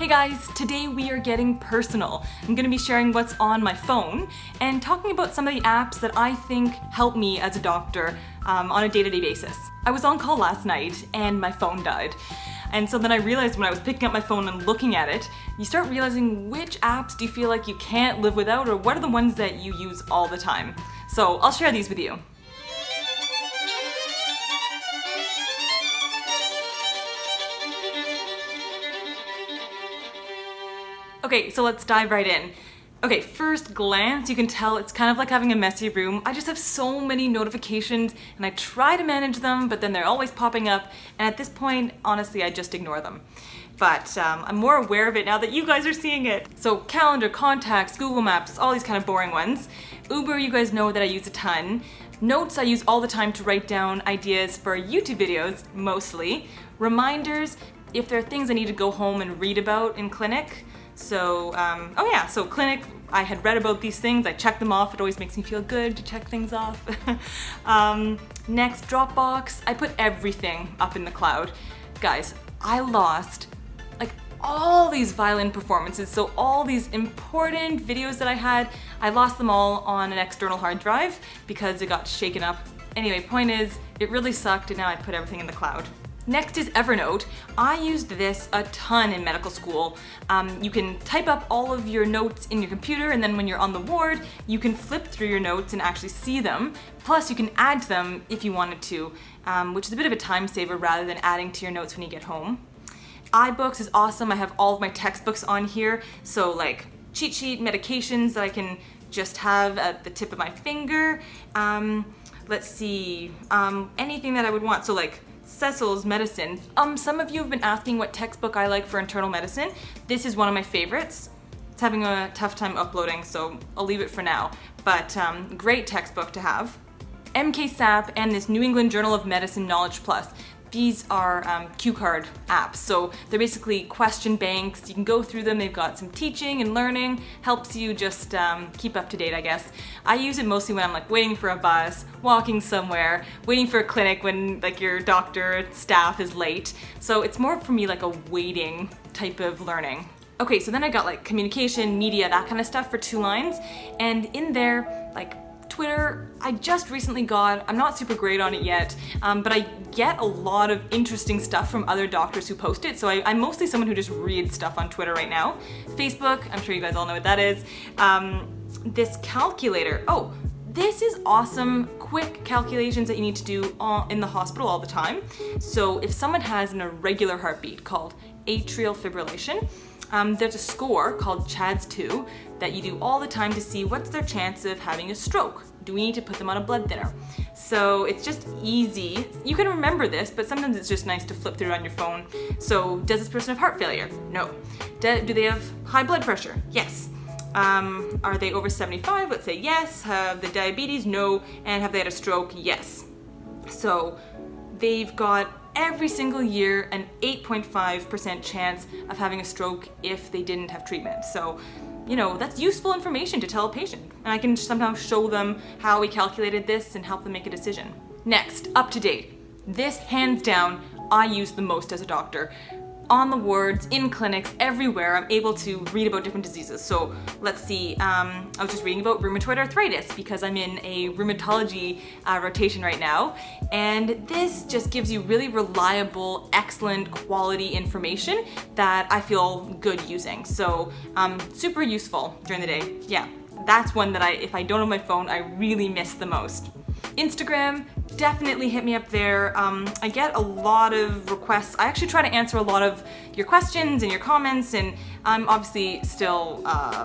Hey guys, today we are getting personal. I'm going to be sharing what's on my phone and talking about some of the apps that I think help me as a doctor on a day-to-day basis. I was on call last night and my phone died. And so then I realized when I was picking up my phone and looking at it, you start realizing which apps do you feel like you can't live without, or what are the ones that you use all the time. So I'll share these with you. Okay, so let's dive right in. Okay, first glance, you can tell it's kind of like having a messy room. I just have so many notifications and I try to manage them, but then they're always popping up. And at this point, honestly, I just ignore them. But I'm more aware of it now that you guys are seeing it. So calendar, contacts, Google Maps, all these kind of boring ones. Uber, you guys know that I use a ton. Notes I use all the time to write down ideas for YouTube videos, mostly. Reminders, if there are things I need to go home and read about in clinic. So, so clinic, I had read about these things, I checked them off, it always makes me feel good to check things off. Next, Dropbox, I put everything up in the cloud. Guys, I lost like all these violin performances, so all these important videos that I had, I lost them all on an external hard drive because it got shaken up. Anyway, point is, it really sucked and now I put everything in the cloud. Next is Evernote. I used this a ton in medical school. You can type up all of your notes in your computer, and then when you're on the ward, you can flip through your notes and actually see them. Plus, you can add to them if you wanted to, which is a bit of a time saver rather than adding to your notes when you get home. iBooks is awesome. I have all of my textbooks on here, so like cheat sheet, medications that I can just have at the tip of my finger. Let's see, anything that I would want. So like Cecil's medicine. Some of you have been asking what textbook I like for internal medicine. This is one of my favorites. It's having a tough time uploading, so I'll leave it for now. But great textbook to have. MKSAP and this New England Journal of Medicine Knowledge Plus. These are cue card apps, so they're basically question banks. You can go through them, they've got some teaching and learning, helps you just keep up to date, I guess. I use it mostly when I'm like waiting for a bus, walking somewhere, waiting for a clinic when like your doctor staff is late. So it's more for me like a waiting type of learning. Okay, so then I got like communication, media, that kind of stuff for 2 lines, and in there, like Twitter, I just recently got, I'm not super great on it yet, but I get a lot of interesting stuff from other doctors who post it, so I'm mostly someone who just reads stuff on Twitter right now. Facebook, I'm sure you guys all know what that is. This calculator, this is awesome, quick calculations that you need to do in the hospital all the time. So if someone has an irregular heartbeat called atrial fibrillation, there's a score called CHADS-2 that you do all the time to see what's their chance of having a stroke. Do we need to put them on a blood thinner? So it's just easy. You can remember this, but sometimes it's just nice to flip through it on your phone. So does this person have heart failure? No. Do they have high blood pressure? Yes. Are they over 75? Let's say yes. Have they diabetes? No. And have they had a stroke? Yes. So they've got every single year an 8.5% chance of having a stroke if they didn't have treatment. So, you know, that's useful information to tell a patient. And I can somehow show them how we calculated this and help them make a decision. Next, up to date. This, hands down, I use the most as a doctor. On the wards, in clinics, everywhere, I'm able to read about different diseases. So let's see, I was just reading about rheumatoid arthritis because I'm in a rheumatology rotation right now. And this just gives you really reliable, excellent quality information that I feel good using. So super useful during the day. Yeah, that's one that if I don't have my phone, I really miss the most. Instagram, definitely hit me up there. I get a lot of requests. I actually try to answer a lot of your questions and your comments, and I'm obviously still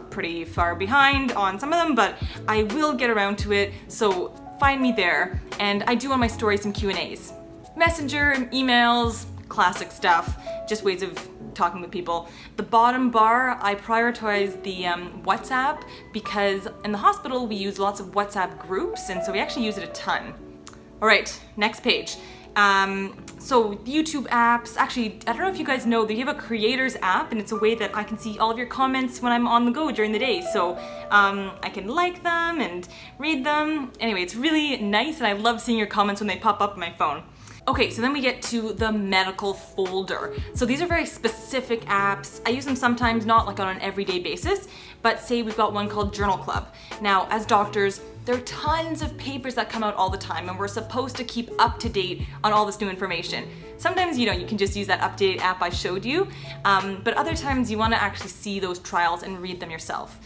pretty far behind on some of them, but I will get around to it, so find me there. And I do on my stories some Q&As. Messenger, emails, classic stuff, just ways of talking with people. The bottom bar, I prioritize the WhatsApp because in the hospital we use lots of WhatsApp groups, and so we actually use it a ton. All right, next page. So YouTube apps, actually, I don't know if you guys know, they have a creators app, and it's a way that I can see all of your comments when I'm on the go during the day. So I can like them and read them. Anyway, it's really nice, and I love seeing your comments when they pop up on my phone. Okay, so then we get to the medical folder. So these are very specific apps. I use them sometimes, not like on an everyday basis, but say we've got one called Journal Club. Now, as doctors, there are tons of papers that come out all the time, and we're supposed to keep up to date on all this new information. Sometimes, you can just use that update app I showed you, but other times you want to actually see those trials and read them yourself.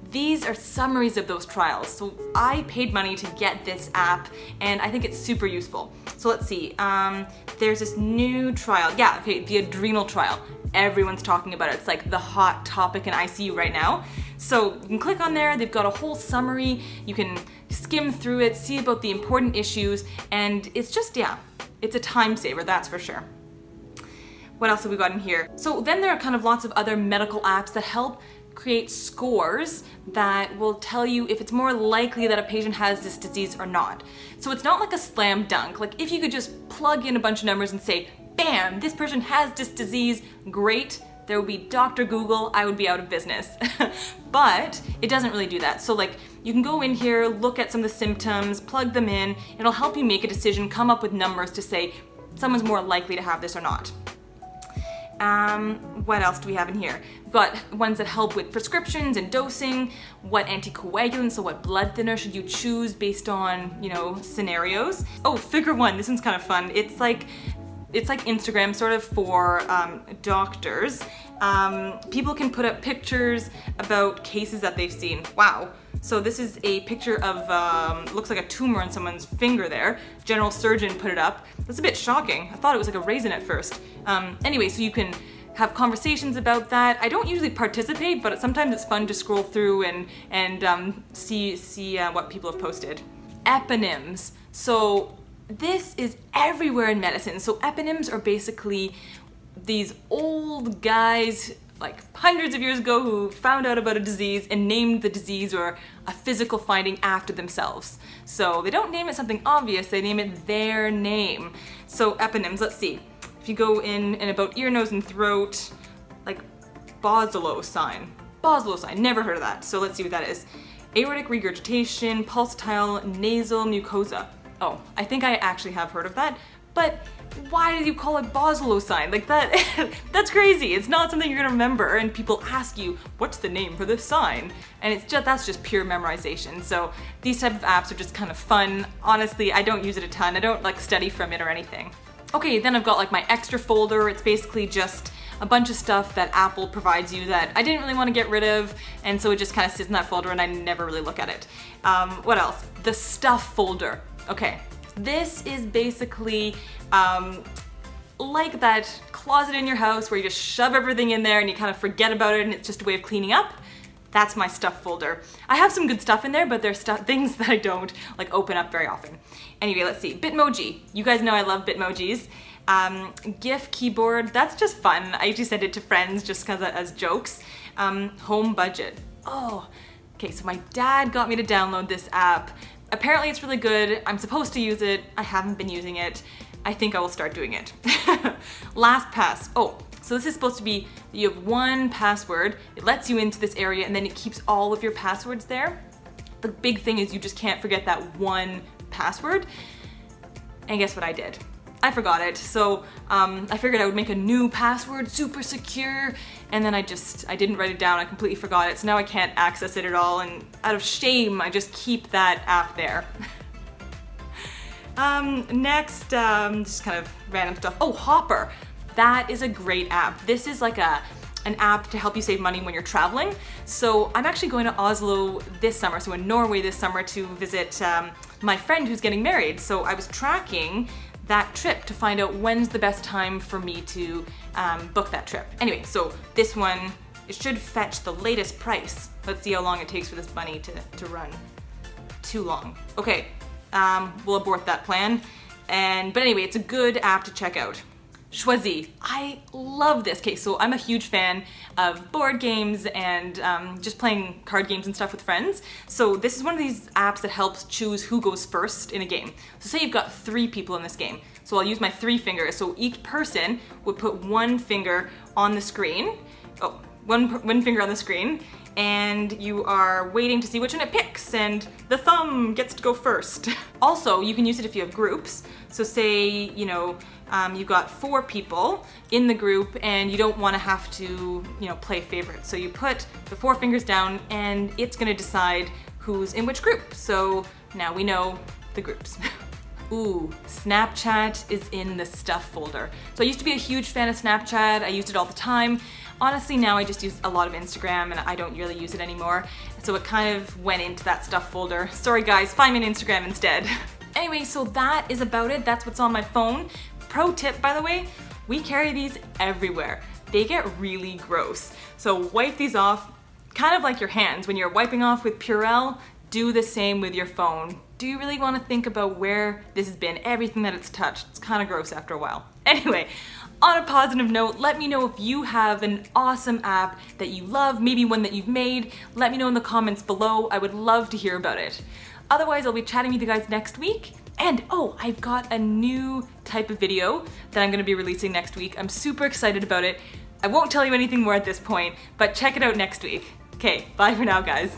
These are summaries of those trials. So I paid money to get this app, and I think it's super useful. So let's see, there's this new trial. Yeah, okay, the adrenal trial. Everyone's talking about it. It's like the hot topic in ICU right now. So you can click on there, they've got a whole summary. You can skim through it, see about the important issues, and it's just, it's a time saver, that's for sure. What else have we got in here? So then there are kind of lots of other medical apps that help create scores that will tell you if it's more likely that a patient has this disease or not. So it's not like a slam dunk. Like if you could just plug in a bunch of numbers and say, bam, this person has this disease, great, there would be Dr. Google, I would be out of business. But it doesn't really do that. So like you can go in here, look at some of the symptoms, plug them in, it'll help you make a decision, come up with numbers to say someone's more likely to have this or not. What else do we have in here? We've got ones that help with prescriptions and dosing, what anticoagulants, so what blood thinner should you choose based on, scenarios. Oh, figure one, this one's kind of fun. It's like Instagram sort of for doctors. People can put up pictures about cases that they've seen. Wow. So this is a picture of, looks like a tumor on someone's finger there. General surgeon put it up. That's a bit shocking. I thought it was like a raisin at first. Anyway, so you can have conversations about that. I don't usually participate, but sometimes it's fun to scroll through and see what people have posted. Eponyms. So this is everywhere in medicine. So eponyms are basically these old guys like hundreds of years ago who found out about a disease and named the disease or a physical finding after themselves. So they don't name it something obvious, they name it their name. So eponyms, let's see. If you go in and about ear, nose, and throat, like Boslow sign. Boslow sign, never heard of that. So let's see what that is. Aortic regurgitation, pulsatile nasal mucosa. Oh, I think I actually have heard of that, but why did you call it Boslow sign? Like that, that's crazy. It's not something you're gonna remember, and people ask you, what's the name for this sign? And that's just pure memorization. So these type of apps are just kind of fun. Honestly, I don't use it a ton. I don't like study from it or anything. Okay, then I've got like my extra folder. It's basically just a bunch of stuff that Apple provides you that I didn't really want to get rid of, and so it just kind of sits in that folder and I never really look at it. What else? The stuff folder. Okay, this is basically like that closet in your house where you just shove everything in there and you kind of forget about it and it's just a way of cleaning up. That's my stuff folder. I have some good stuff in there, but there's things that I don't like open up very often. Anyway, let's see. Bitmoji. You guys know I love Bitmojis. GIF keyboard, that's just fun. I usually send it to friends just as jokes. Home budget. Oh, okay, so my dad got me to download this app. Apparently it's really good. I'm supposed to use it. I haven't been using it. I think I will start doing it. LastPass. Oh, so this is supposed to be, you have one password, it lets you into this area, and then it keeps all of your passwords there. The big thing is you just can't forget that one password. And guess what I did? I forgot it. So I figured I would make a new password, super secure, and then I didn't write it down. I completely forgot it. So now I can't access it at all, and out of shame, I just keep that app there. Next, just kind of random stuff. Oh, Hopper. That is a great app. This is like an app to help you save money when you're traveling. So I'm actually going to Oslo this summer, so in Norway this summer, to visit my friend who's getting married. So I was tracking that trip to find out when's the best time for me to book that trip. Anyway, so this one, it should fetch the latest price. Let's see how long it takes for this bunny to run. Too long. Okay, we'll abort that plan. But anyway, it's a good app to check out. Choisi. I love this. Okay, so I'm a huge fan of board games and just playing card games and stuff with friends. So this is one of these apps that helps choose who goes first in a game. So say you've got 3 people in this game. So I'll use my 3 fingers. So each person would put one finger on the screen. Oh, one finger on the screen. and you are waiting to see which one it picks, and the thumb gets to go first. Also, you can use it if you have groups. So say, you've got 4 people in the group and you don't want to have to, play favorites. So you put the 4 fingers down and it's going to decide who's in which group. So now we know the groups. Ooh, Snapchat is in the stuff folder. So I used to be a huge fan of Snapchat. I used it all the time. Honestly, now I just use a lot of Instagram and I don't really use it anymore. So it kind of went into that stuff folder. Sorry guys, find me on Instagram instead. Anyway, so that is about it. That's what's on my phone. Pro tip, by the way, we carry these everywhere. They get really gross. So wipe these off, kind of like your hands. When you're wiping off with Purell, do the same with your phone. Do you really want to think about where this has been, everything that it's touched? It's kind of gross after a while. Anyway, on a positive note, let me know if you have an awesome app that you love, maybe one that you've made. Let me know in the comments below. I would love to hear about it. Otherwise, I'll be chatting with you guys next week. And oh, I've got a new type of video that I'm going to be releasing next week. I'm super excited about it. I won't tell you anything more at this point, but check it out next week. Okay, bye for now, guys.